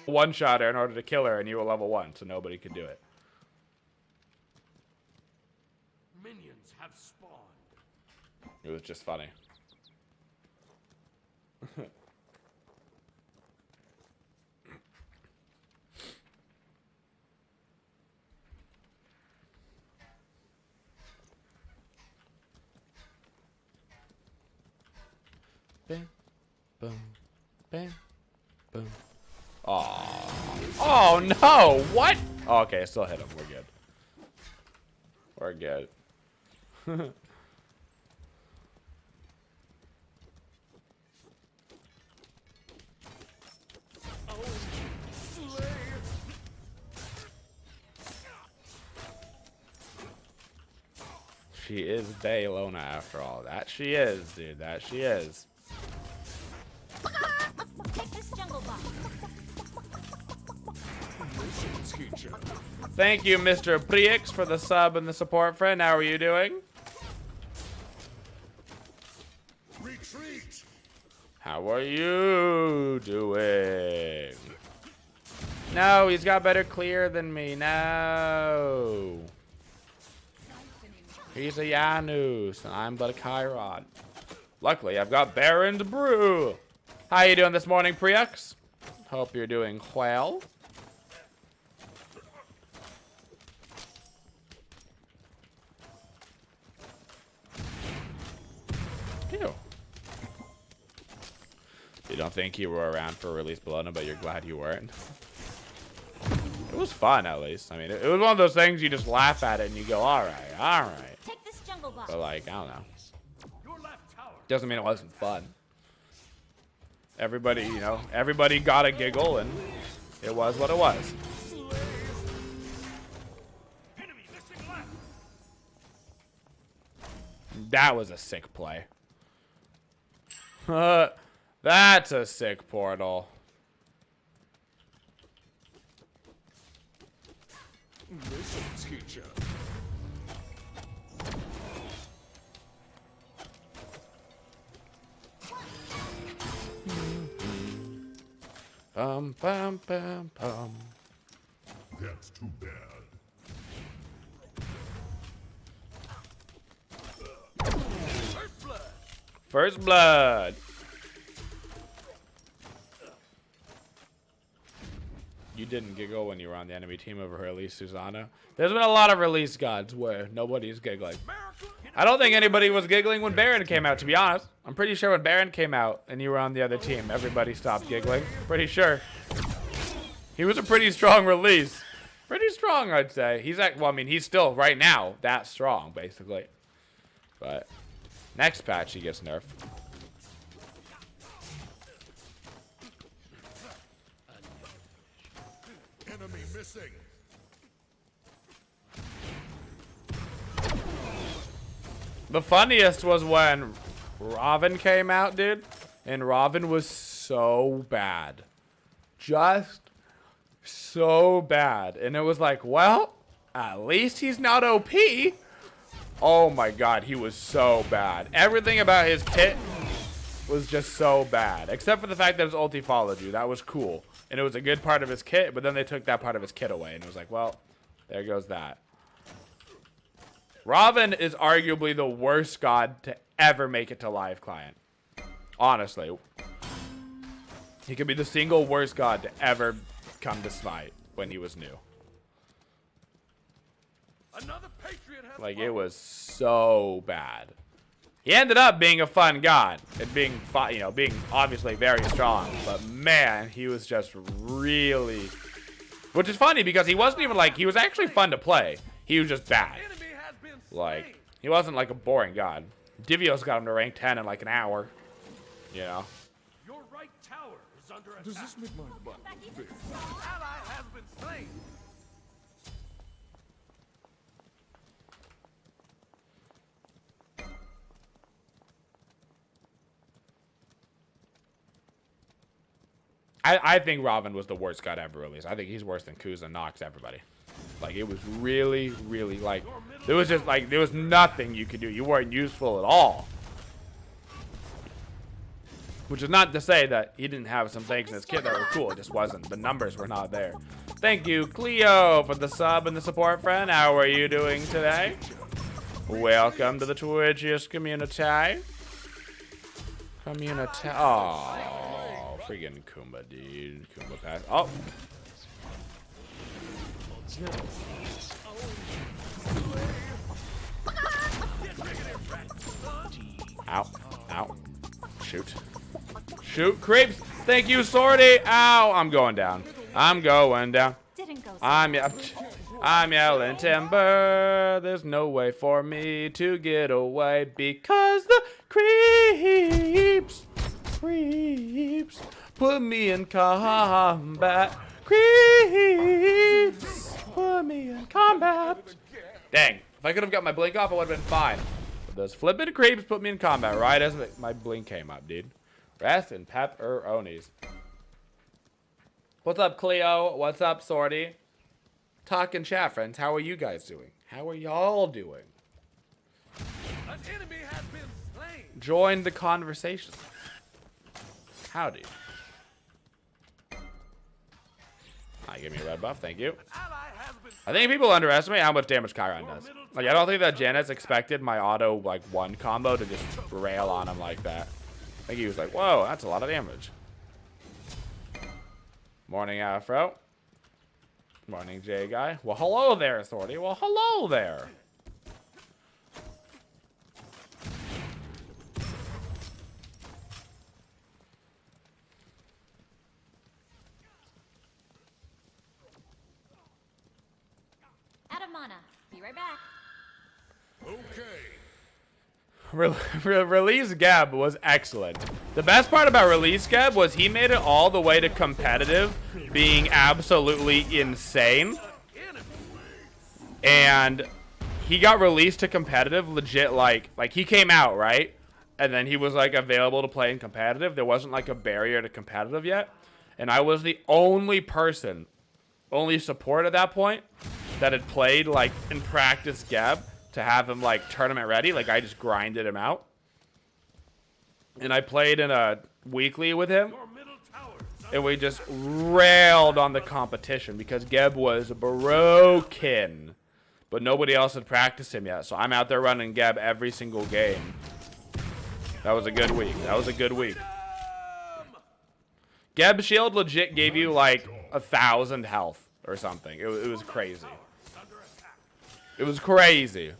One shot her in order to kill her, and you were level 1, so nobody could do it. Minions have spawned. It was just funny. Bam, boom, bam, boom. Oh, oh no! What? Oh, okay, still hit him. We're good. We're good. She is Baylona after all. That she is, dude. That she is. Take this jungle box. Thank you, Mr. Prix, for the sub and the support, friend. How are you doing? Retreat. How are you doing? No, he's got better clear than me. No. He's a Janus, and I'm but a CHIRON. Luckily, I've got Baron's Brew. How you doing this morning, Prix? Hope you're doing well. Ew. You don't think you were around for Release Bologna, but you're glad you weren't? It was fun, at least. I mean, it was one of those things you just laugh at it and you go, alright, alright. Take this jungle box. But, like, I don't know. Your left tower. Doesn't mean it wasn't fun. Everybody, you know, everybody got a giggle, and it was what it was. Enemy missing left. That was a sick play. That's a sick portal. Mission teacher. Bum bum bum bum. That's too bad. First blood. First blood. You didn't giggle when you were on the enemy team over Release Susanna. There's been a lot of release gods where nobody's giggling. I don't think anybody was giggling when Baron came out, to be honest. I'm pretty sure when Baron came out and you were on the other team, everybody stopped giggling. Pretty sure. He was a pretty strong release. Pretty strong, I'd say. He's like, well, I mean, he's still right now that strong, basically. But next patch, he gets nerfed. Enemy missing. The funniest was when Robin came out, dude. And Robin was so bad. Just so bad. And it was like, well, at least he's not OP. Oh my god, he was so bad. Everything about his kit was just so bad. Except for the fact that his ulti followed you. That was cool. And it was a good part of his kit, but then they took that part of his kit away. And it was like, well, there goes that. Robin is arguably the worst god to ever make it to live client. Honestly. He could be the single worst god to ever come to Smite when he was new. Another patriot has Like, it was so bad. He ended up being a fun god and being, you know, being obviously very strong. But man, he was just really, which is funny because he wasn't even like, he was actually fun to play. He was just bad. Enemy has been Like, slain. he wasn't like a boring god. Divio's got him to rank 10 in like an hour. You know. Your right tower is under attack. Does this make my butt big? Ally has been slain. I think Robin was the worst god ever released. I think he's worse than Kuz and Nox, everybody. Like, it was really, really, like, There was just like, there was nothing you could do. You weren't useful at all. Which is not to say that he didn't have some things in his kit that were cool. It just wasn't. The numbers were not there. Thank you, Cleo, for the sub and the support, friend. How are you doing today? Welcome to the Twitchiest community. Oh, freaking Kumba, dude. Kumba pass. Oh. Ow. Ow. Shoot. Shoot, creeps. Thank you, Sorty. Ow. I'm going down. I'm going down. Didn't go so I'm yelling timber. There's no way for me to get away because the creeps put me in combat. Creeps put me in combat. Dang. If I could have got my blink off, I would have been fine. But those flippin' creeps put me in combat right as my blink came up, dude. Rest and pepperonis. What's up, Cleo? What's up, Sorty? Talk in chat, friends. How are you guys doing? How are y'all doing? An enemy has been slain. Join the conversation. Howdy. Give me a red buff. Thank you. I think people underestimate how much damage CHIRON does. Like, I don't think that Janet's expected my auto, like, one combo to just rail on him like that. I think he was like, whoa, that's a lot of damage. Morning, Afro. Morning, J guy. Well, hello there, Sorty. Well, hello there. Out of mana. Be right back. Release Gab was excellent. The best part about Release Gab was he made it all the way to competitive, being absolutely insane. And he got released to competitive legit, like he came out, right? And then he was like available to play in competitive. There wasn't like a barrier to competitive yet. And I was the only person, only support at that point that had played like in practice Gab to have him like tournament ready. Like I just grinded him out. And I played in a weekly with him. And we just railed on the competition because Geb was broken. But nobody else had practiced him yet. So I'm out there running Geb every single game. That was a good week. That was a good week. Geb Shield legit gave you like 1,000 health or something. It was crazy. It was crazy.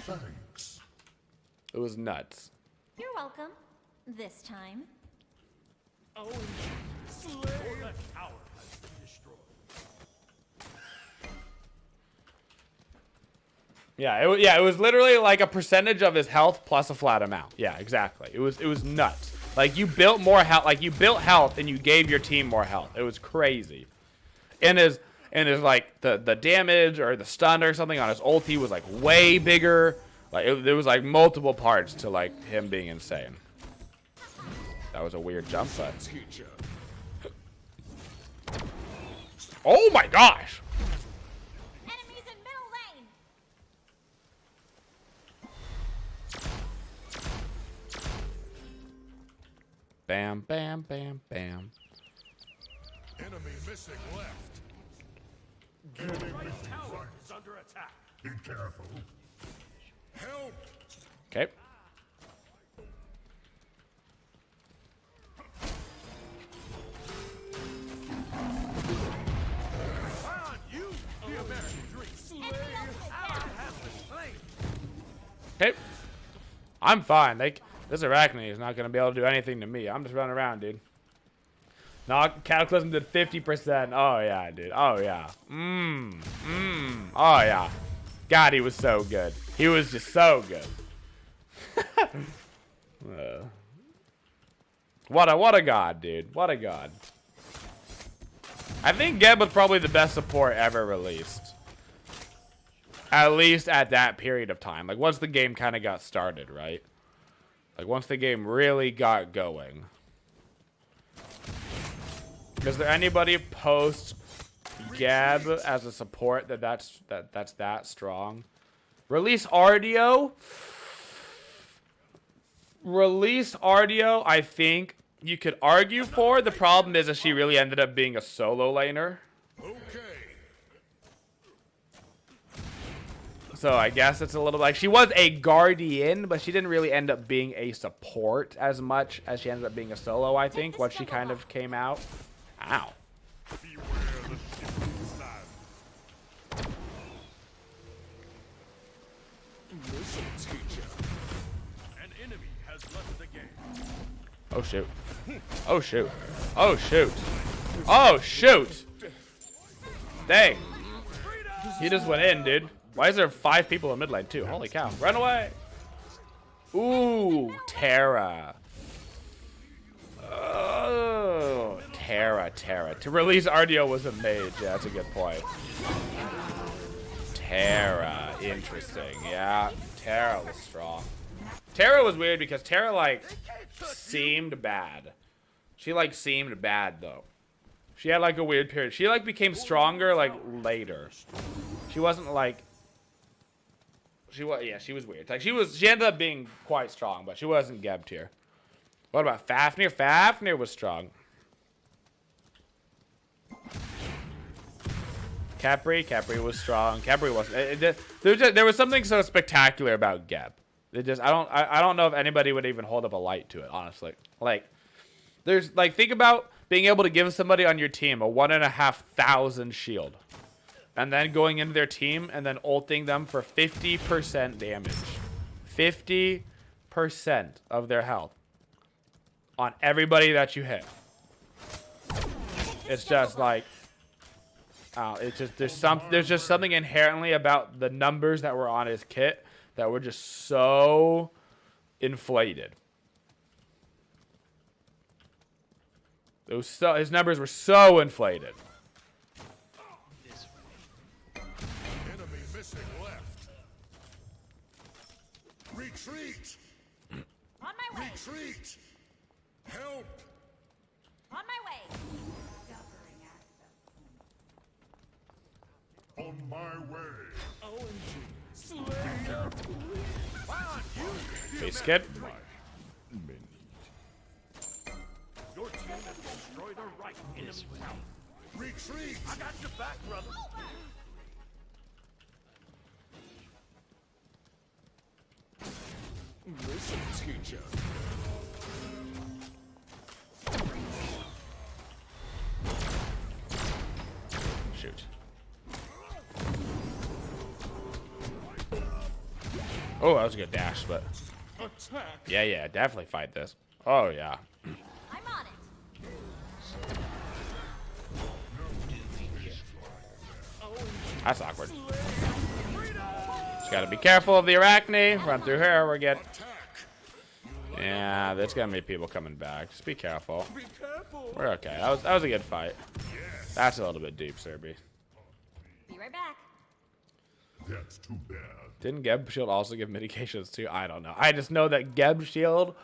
Thanks. It was nuts. You're welcome. This time. Yeah, it was literally like a percentage of his health plus a flat amount. Yeah, exactly. It was nuts. Like you built more health, like you built health and you gave your team more health. It was crazy. And his like the damage or the stun or something on his ulti was like way bigger. Like there was like multiple parts to like him being insane. That was a weird jump, but oh my gosh! Enemies in middle lane. Bam, bam, bam, bam. Enemy missing left. Right tower is under attack. Be careful. Help! Okay. On you, the American dream. Enemy ultimate Ally down. has been slain. Okay. I'm fine. Like this Arachne is not gonna be able to do anything to me. I'm just running around, dude. No, Cataclysm did 50%. Oh yeah, dude. Oh yeah. Oh yeah. God, he was so good. He was just so good. What a god, dude. What a god. I think Geb was probably the best support ever released. At least at that period of time. Like once the game kind of got started, right? Like once the game really got going. Is there anybody post Geb as a support that's that strong. Release Ardio. Release Ardio, I think you could argue for. The problem is that she really ended up being a solo laner. Okay. So I guess it's a little like she was a guardian, but she didn't really end up being a support as much as she ended up being a solo, I think, once she kind of came out. Ow. Beware the shifting sand. Listen, teacher. An enemy has left the game. Oh shoot. Oh shoot. Oh shoot. Oh shoot. Dang. He just went in, dude. Why is there 5 people in mid lane too? Holy cow. Run away. Ooh, Terra. Oh, Terra. To release Ardio was a mage. Yeah, that's a good point. Terra. Interesting. Yeah, Terra was strong. Terra was weird because Terra, like, seemed bad. She, like, seemed bad, though. She had, like, a weird period. She, like, became stronger, like, later. She wasn't, like... She was weird. Like, she ended up being quite strong, but she wasn't Geb tier. What about Fafnir? Fafnir was strong. Capri was strong. Capri wasn't. There was something so spectacular about Geb. I don't know if anybody would even hold up a light to it, honestly. Like, there's like, think about being able to give somebody on your team a 1,500 shield, and then going into their team and then ulting them for 50% damage, 50% of their health on everybody that you hit. It's just like, it's just there's just something inherently about the numbers that were on his kit that were just so inflated. His numbers were so inflated. Enemy missing left. Retreat. On my way. Retreat. Help. On my way. On my way. Skip. Your team has destroyed a right enemy tower. Retreat. I got your back, brother. Listen, teacher. Shoot. Oh, that was a good dash, but Attack. yeah, definitely fight this. Oh yeah. I'm on it. That's awkward. Just gotta be careful of the Arachne. Run through her, we're good. Yeah, there's gonna be people coming back. Just be careful. Be careful. We're okay. That was a good fight. That's a little bit deep, Serby. Be right back. That's too bad. Didn't Geb Shield also give mitigations too? I don't know. I just know that Geb Shield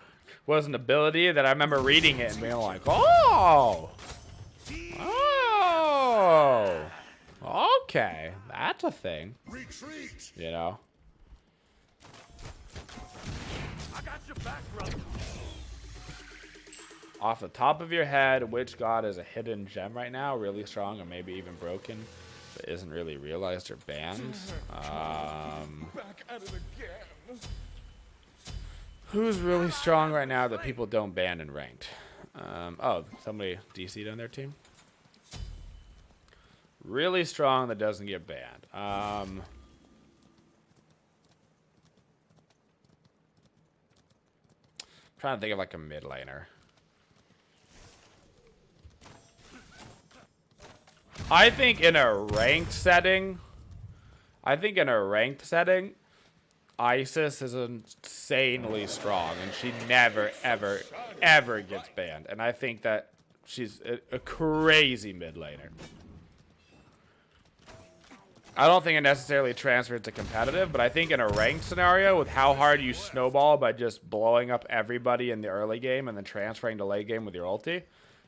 was an ability that I remember reading it and being like, oh, okay, that's a thing. Retreat. You know? I got your back, brother. Off the top of your head, which god is a hidden gem right now, really strong or maybe even broken, but isn't really realized or banned? Back at it again. Who's really strong right now that people don't ban in ranked? Oh, somebody DC'd on their team? Really strong that doesn't get banned. Trying to think of like a mid laner. I think in a ranked setting, Isis is insanely strong, and she never, ever, ever gets banned. And I think that she's a crazy mid laner. I don't think it necessarily transfers to competitive, but I think in a ranked scenario with how hard you snowball by just blowing up everybody in the early game and then transferring to late game with your ulti,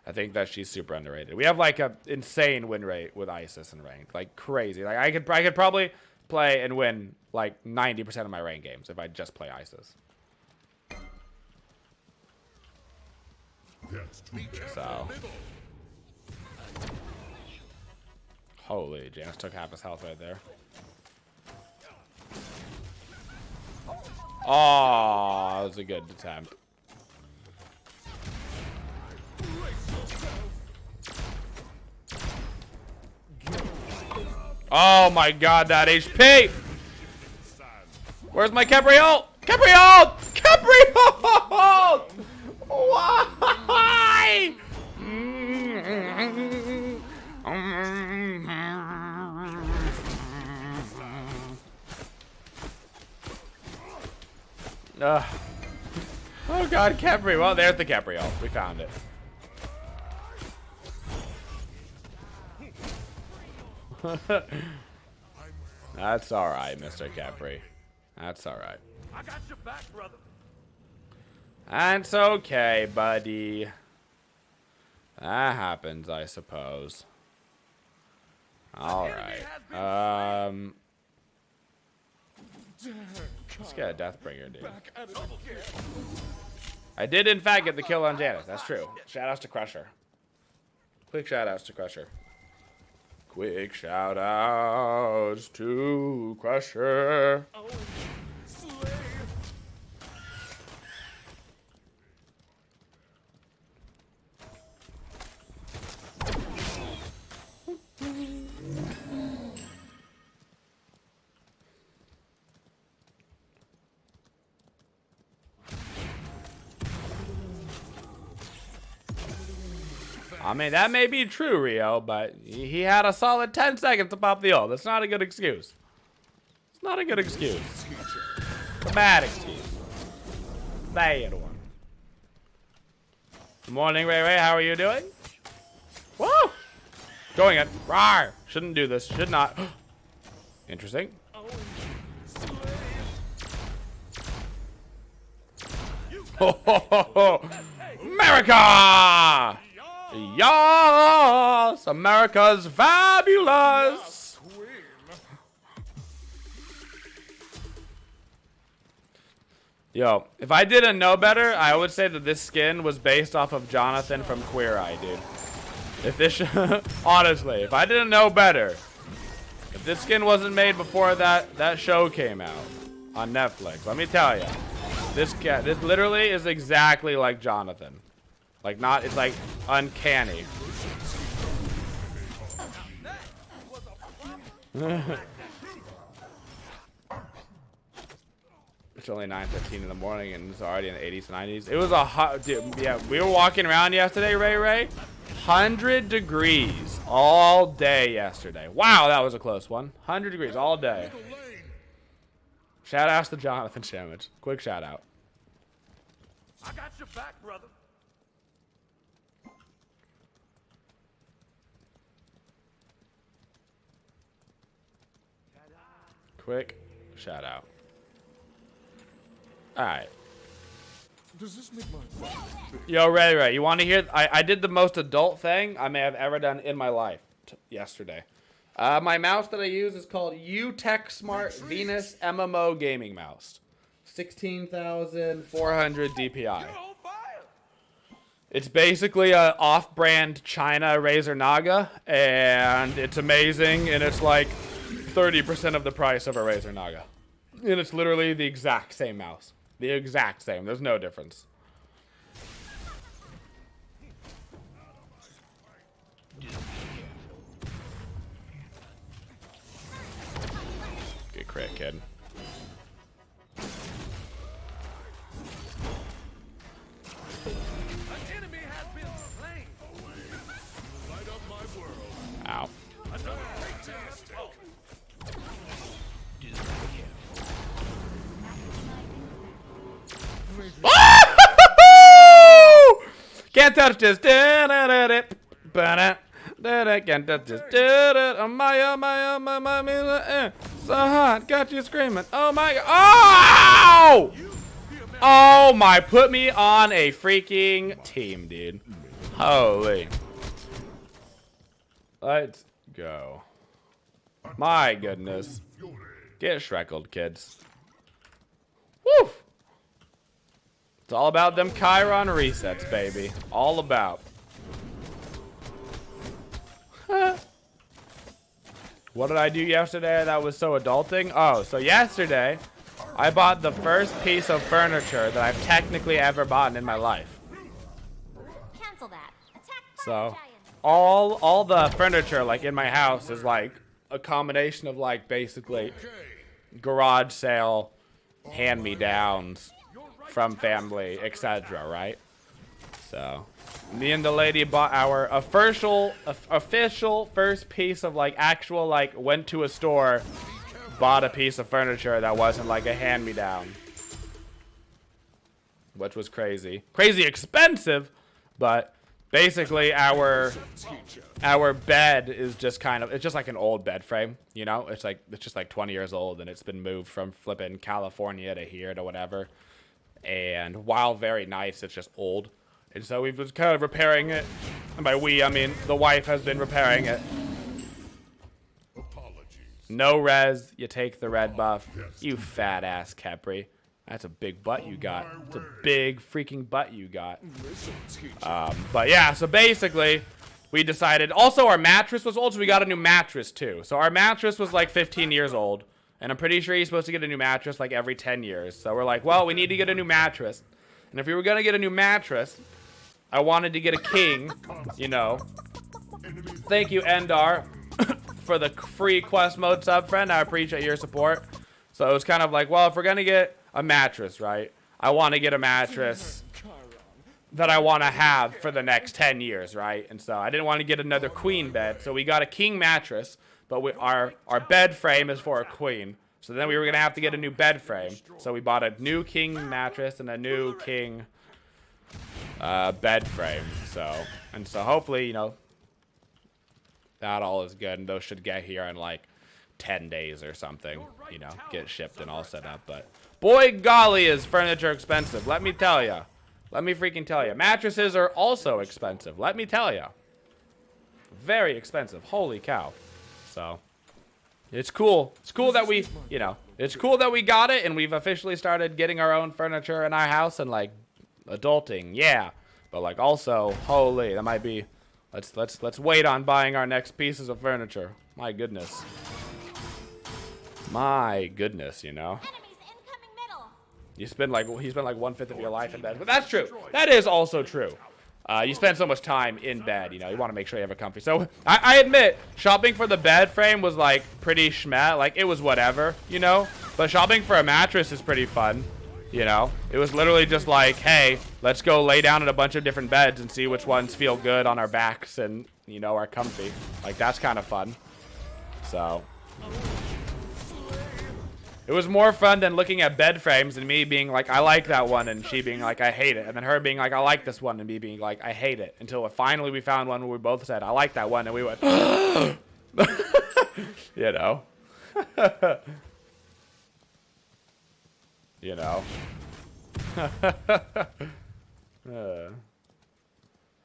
I think that she's super underrated. We have like a insane win rate with Isis and ranked, like crazy. Like I could probably play and win like 90% of my ranked games if I just play Isis. That's too bad. So, holy, Janus took half his health right there. Oh, that was a good attempt. Oh my god, that HP! Where's my Capriol? Capriol! Capriol! Why? Oh god, Capri. Well, there's the Capriol. We found it. That's alright, Mr. Capri. That's alright. I got your back, brother. That's okay, buddy. That happens, I suppose. Alright. Let's get a Deathbringer, dude. I did, in fact, get the kill on Janus. That's true. Shoutouts to Crusher. Quick shoutouts to Crusher. Quick shoutouts to Crusher. I mean, that may be true, Rio, but he had a solid 10 seconds to pop the ult. That's not a good excuse. It's not a good excuse. It's a bad excuse. Bad one. Good morning, Ray Ray. How are you doing? Woo! Going it. Rawr! Shouldn't do this. Should not. Interesting. Ho, ho, ho, ho. America! Yes! America's fabulous! Yo, if I didn't know better, I would say that this skin was based off of Jonathan from Queer Eye, dude. If this, honestly, if I didn't know better, if this skin wasn't made before that show came out on Netflix, let me tell you, this literally is exactly like Jonathan. Like not, it's like uncanny. It's only 9:15 in the morning and it's already in the 80s and 90s. It was a hot, dude, yeah, we were walking around yesterday, Ray. 100 degrees all day yesterday. Wow, that was a close one. 100 degrees all day. Shout outs to Jonathan Shamage. Quick shout out. I got your back, brother. Quick shout out. Alright. Does this make my Yo, Ray, you want to hear? I did the most adult thing I may have ever done in my life yesterday. My mouse that I use is called UTech Smart Venus MMO Gaming Mouse. 16,400 DPI. It's basically a off-brand China Razer Naga, and it's amazing, and it's like 30% of the price of a Razer Naga. And it's literally the exact same mouse. The exact same. There's no difference. Good crit, kid. Ow. Can't touch this. Can't touch this. Oh my, so hot, got you screaming. Oh my god. Oh! Oh my, put me on a freaking team, dude. Holy. Let's go. My goodness. Get shreckled, kids. Woo! It's all about them CHIRON resets, baby. All about. What did I do yesterday that was so adulting? Oh, so yesterday, I bought the first piece of furniture that I've technically ever bought in my life. Cancel that. Attack So, fire giant. all the furniture, like, in my house is, like, a combination of, like, basically garage sale, hand-me-downs from family, etc., right? So, me and the lady bought our official first piece of, like, actual, like, went to a store, bought a piece of furniture that wasn't, like, a hand-me-down. Which was crazy. Crazy expensive, but basically our bed is just kind of, it's just like an old bed frame, you know? It's just like 20 years old, and it's been moved from flipping California to here to whatever. And while very nice, it's just old. And so we've been kind of repairing it. And by we, I mean the wife has been repairing it. No res, you take the red buff. You fat ass Capri. That's a big butt you got. It's a big freaking butt you got. But yeah, so basically, we decided. Also, our mattress was old, so we got a new mattress too. So our mattress was like 15 years old. And I'm pretty sure you're supposed to get a new mattress like every 10 years. So we're like, well, we need to get a new mattress. And if we were going to get a new mattress, I wanted to get a king, you know. Thank you, Endar, for the free QuestMode sub, friend. I appreciate your support. So it was kind of like, well, if we're going to get a mattress, right? I want to get a mattress that I want to have for the next 10 years, right? And so I didn't want to get another queen bed. So we got a king mattress, but our bed frame is for a queen. So then we were going to have to get a new bed frame. So we bought a new king mattress and a new king bed frame. So hopefully, you know, that all is good. And those should get here in like 10 days or something, you know, get shipped and all set up. But boy, golly, is furniture expensive. Let me tell you. Let me freaking tell you. Mattresses are also expensive. Let me tell you. Very expensive. Holy cow. So it's cool. It's cool that we, you know, it's cool that we got it and we've officially started getting our own furniture in our house and like adulting. Yeah. But like also, holy, that might be, let's wait on buying our next pieces of furniture. My goodness. My goodness, you know. Enemies incoming middle. You spend like, he spent like 1/5 of your life in bed. But that's true. That is also true. You spend so much time in bed, you know, you want to make sure you have a comfy. So I admit, shopping for the bed frame was like pretty schmat. Like it was whatever, you know. But shopping for a mattress is pretty fun, you know. It was literally just like, hey, let's go lay down in a bunch of different beds and see which ones feel good on our backs and, you know, are comfy. Like that's kind of fun. So it was more fun than looking at bed frames and me being like, I like that one, and she being like, I hate it. And then her being like, I like this one, and me being like, I hate it. Until finally we found one where we both said, I like that one, and we went, you know. You know.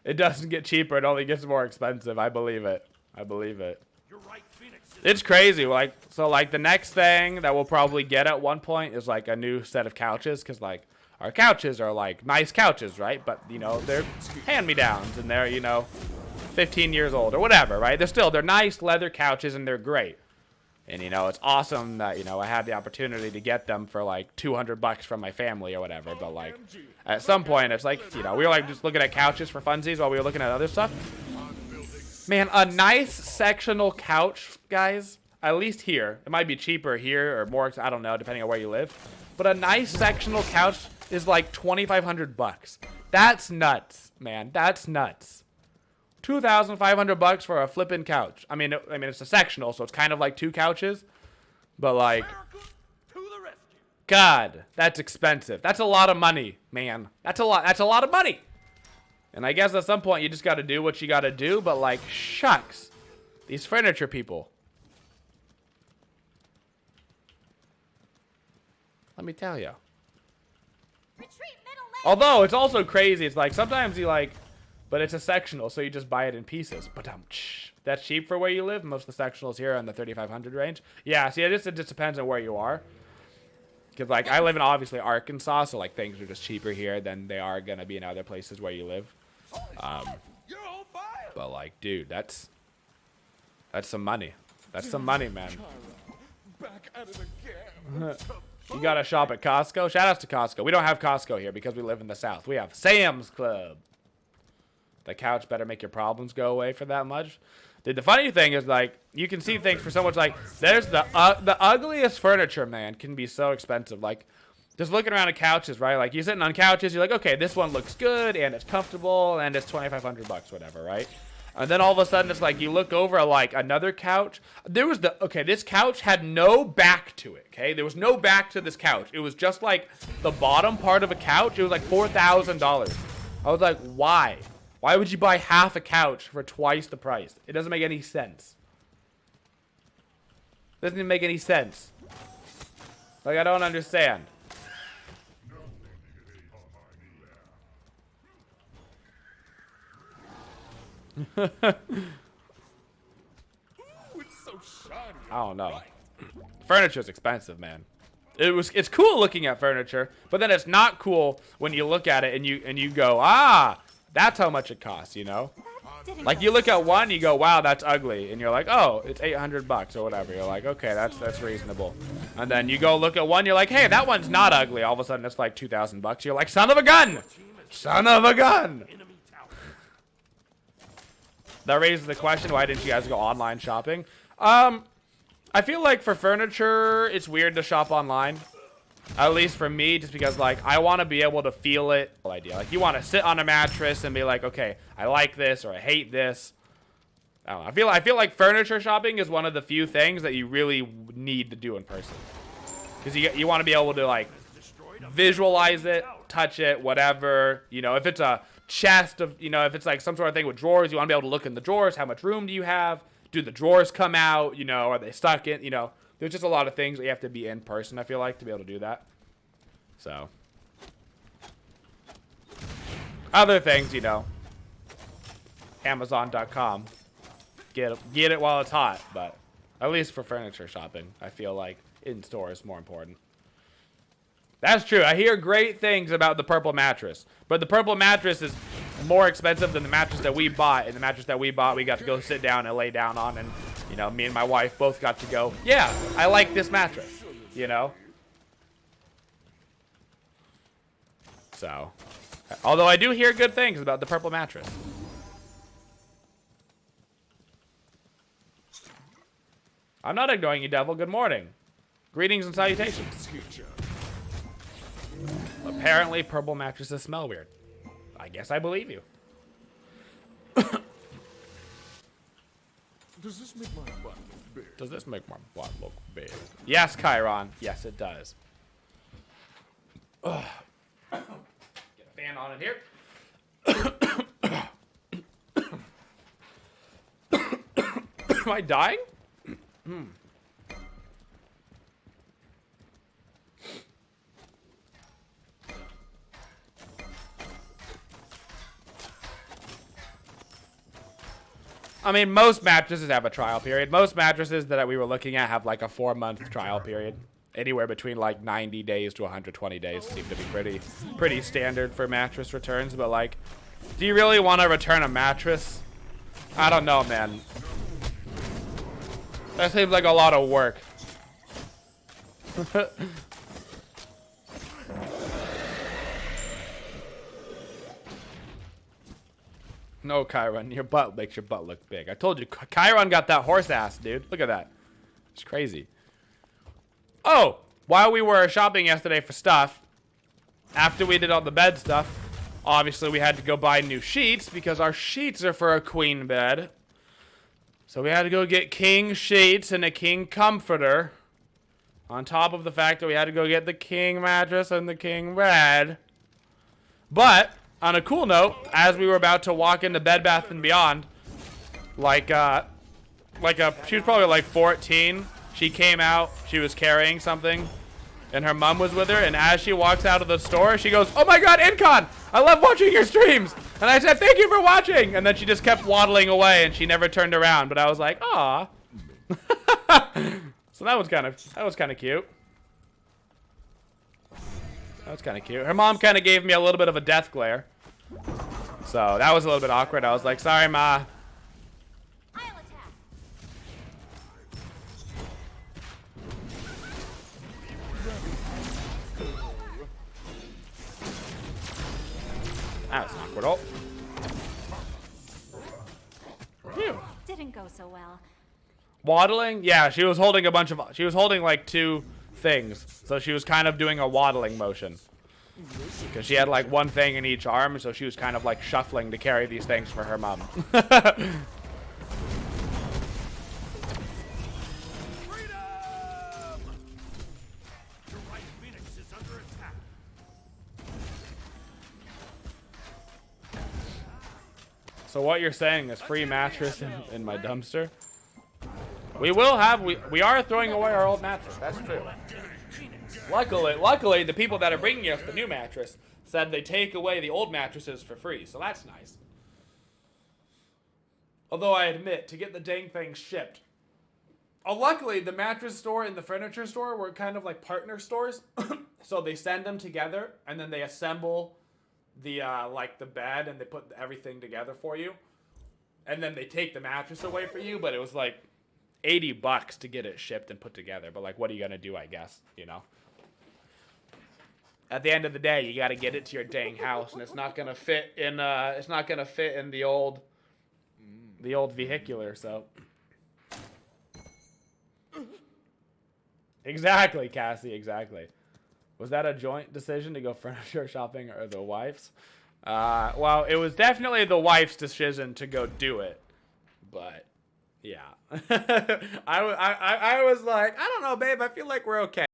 It doesn't get cheaper, it only gets more expensive. I believe it. I believe it. You're right, Phoenix. It's crazy. Like, so like the next thing that we'll probably get at one point is like a new set of couches, because like our couches are like nice couches, right? But you know, they're hand-me-downs and they're, you know, 15 years old or whatever, right? They're nice leather couches and they're great. And you know, it's awesome that, you know, I had the opportunity to get them for like $200 from my family or whatever. But like at some point it's like, you know, we were like just looking at couches for funsies while we were looking at other stuff. Man, a nice sectional couch, guys, at least here. It might be cheaper here or more, I don't know, depending on where you live. But a nice sectional couch is like $2,500. That's nuts, man. That's nuts. $2,500 for a flippin' couch. I mean, it's a sectional, so it's kind of like two couches. But like, To the rescue. God, that's expensive. That's a lot of money, man. That's a lot. That's a lot of money. And I guess at some point you just got to do what you got to do. But like, shucks, these furniture people. Let me tell you. Retreat middle lane. Although it's also crazy. It's like sometimes you like But it's a sectional, so you just buy it in pieces. But that's cheap for where you live. Most of the sectionals here are in the 3,500 range. Yeah, see, it just depends on where you are. Because, like, I live in, obviously, Arkansas, so, like, things are just cheaper here than they are going to be in other places where you live. But, like, dude, that's some money. That's some money, man. Back at it again. You got to shop at Costco? Shout outs to Costco. We don't have Costco here because we live in the South. We have Sam's Club. The couch better make your problems go away for that much. Dude, the funny thing is, like, you can see things for so much, like, there's the ugliest furniture, man, can be so expensive. Like, just looking around at couches, right? Like, you're sitting on couches, you're like, okay, this one looks good, and it's comfortable, and it's $2,500, whatever, right? And then all of a sudden, it's like, you look over at, like, another couch. This couch had no back to it, okay? There was no back to this couch. It was just, like, the bottom part of a couch. It was, like, $4,000. I was like, why? Why would you buy half a couch for twice the price? It doesn't make any sense. Doesn't even make any sense. Like, I don't understand. Ooh, it's so shiny. I don't know. Furniture's expensive, man. It's cool looking at furniture, but then it's not cool when you look at it and you go, ah, that's how much it costs, you know? Like, you look at one, you go, wow, that's ugly. And you're like, oh, it's $800 or whatever. You're like, okay, that's reasonable. And then you go look at one, you're like, hey, that one's not ugly. All of a sudden, it's like $2,000. You're like, son of a gun! Son of a gun! That raises the question, why didn't you guys go online shopping? I feel like for furniture, it's weird to shop online. At least for me, just because, like, I want to be able to feel it. Idea. Like, you want to sit on a mattress and be like, okay, I like this or I hate this. I don't know. I feel like furniture shopping is one of the few things that you really need to do in person. Because you want to be able to, like, visualize it, touch it, whatever. You know, if it's a chest of, you know, if it's like some sort of thing with drawers, you want to be able to look in the drawers. How much room do you have? Do the drawers come out? You know, are they stuck in, you know? There's just a lot of things that you have to be in person, I feel like, to be able to do that. So. Other things, you know. Amazon.com. Get it while it's hot. But at least for furniture shopping, I feel like in-store is more important. That's true. I hear great things about the purple mattress. But the purple mattress is more expensive than the mattress that we bought. And the mattress that we bought, we got to go sit down and lay down on. And, you know, me and my wife both got to go, yeah, I like this mattress. You know? So. Although I do hear good things about the purple mattress. I'm not ignoring you, devil. Good morning. Greetings and salutations. Apparently, purple mattresses smell weird. I guess I believe you. Does this make my butt look big? Does this make my butt look big? Yes, Chiron. Yes, it does. Ugh. Get a fan on it here. Am I dying? I mean, most mattresses have a trial period. Most mattresses that we were looking at have like a 4-month trial period. Anywhere between like 90 days to 120 days seem to be pretty standard for mattress returns. But like, do you really want to return a mattress? I don't know, man. That seems like a lot of work. No, Chiron, your butt makes your butt look big. I told you, Chiron got that horse ass, dude. Look at that. It's crazy. Oh, while we were shopping yesterday for stuff, after we did all the bed stuff, obviously we had to go buy new sheets because our sheets are for a queen bed. So we had to go get king sheets and a king comforter. On top of the fact that we had to go get the king mattress and the king bed. But on a cool note, as we were about to walk into Bed Bath & Beyond, she was probably like 14. She came out. She was carrying something. and her mom was with her, and as she walks out of the store, she goes, "Oh my God, Incon! I love watching your streams!" And I said, "Thank you for watching!" And then she just kept waddling away, and she never turned around, but I was like, "Aw." So that was kind of cute. That was kind of cute. Her mom kind of gave me a little bit of a death glare. So that was a little bit awkward. I was like, "Sorry, Ma." I'll attack. That was awkward. Oh. Phew. Didn't go so well. Waddling? Yeah, she was holding she was holding like 2 things. So she was kind of doing a waddling motion. Because she had like 1 thing in each arm, so she was kind of like shuffling to carry these things for her mom. Freedom! Your right Phoenix is under attack. So what you're saying is free mattress in my dumpster? We are throwing away our old mattress. That's true. Luckily, the people that are bringing us the new mattress said they take away the old mattresses for free, so that's nice. Although I admit, to get the dang thing shipped. Luckily, the mattress store and the furniture store were kind of like partner stores. So they send them together, and then they assemble the like the bed, and they put everything together for you. And then they take the mattress away for you, but it was like $80 to get it shipped and put together. But like, what are you gonna do, I guess, you know? At the end of the day, you gotta get it to your dang house, and it's not gonna fit in the old vehicular, so. Exactly, Cassie, exactly. Was that a joint decision to go furniture shopping or the wife's? Well, it was definitely the wife's decision to go do it, but yeah. I was like, I don't know, babe, I feel like we're okay.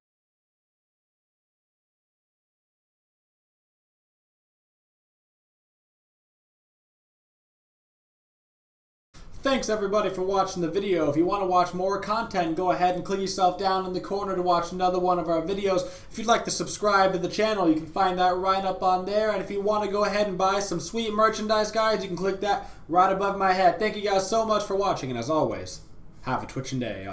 Thanks everybody for watching the video. If you want to watch more content, go ahead and click yourself down in the corner to watch another one of our videos. If you'd like to subscribe to the channel, you can find that right up on there. And if you want to go ahead and buy some sweet merchandise, guys, you can click that right above my head. Thank you guys so much for watching, and as always, have a twitchin' day.